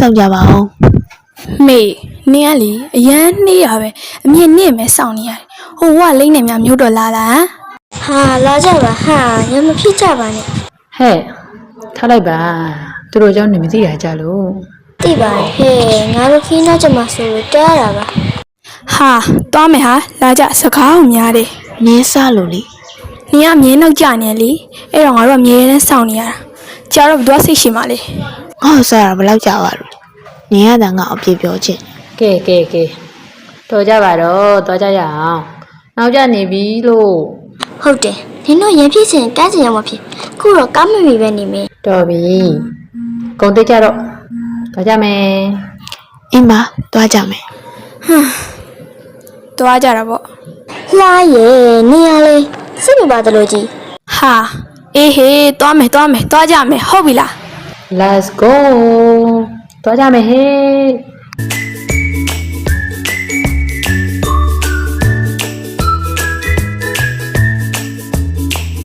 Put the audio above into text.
ဆောင်ကြပါအောင် မေနင်းကလေအရန်နှေးရပဲအမြင်နဲ့မဲစောင့်နေရတယ်ဟိုကလိမ့်နေများမျိုးတော်လာလား ဟာလာကြပါဟာရမဖြစ်ကြပါနဲ့ ဟဲ့ထားလိုက်ပါသူတို့เจ้าနေမသိရကြလို့ သိပါတယ်ဟဲ့ငါတို့ခင်းတော့ကြမှာဆိုလို့တားရတာပါ ဟာသွားမယ်ဟာလာကြစကားကိုများတယ် နင်းစလို့လေ နင်းကမြင်းနောက်ကြနေလေအဲ့တော့ငါတို့ကမြဲတမ်းစောင့်နေရတာကြာတော့ဘယ်သူကစိတ်ရှိမှလဲ ငါ့ကိုစားရဘယ်လောက်ကြာပါလို့နင်းရတာငါအပြေပြောချင်း ကဲတော်ကြပါတော့တော်ကြရအောင်နောက်ကြနေပြီလို့ ဟုတ်တယ်နင်တို့ရင်ဖြစ်စဉ်တန်းစင်ရောက်မဖြစ်ခုတော့ကောင်းမမီပဲနေမယ် တော်ပြီကုန်တိတ်ကြတော့တော်ကြမယ် အင်းမသွားကြမယ် သွားကြတာပေါ့ လှားရဲ့နေရလေစိတ်မပါတလို့ကြီး ဟာအေးဟေးသွားမယ်သွားကြမယ်ဟုတ်ပြီလား let's go တော်ကြမယ်ဟဲ့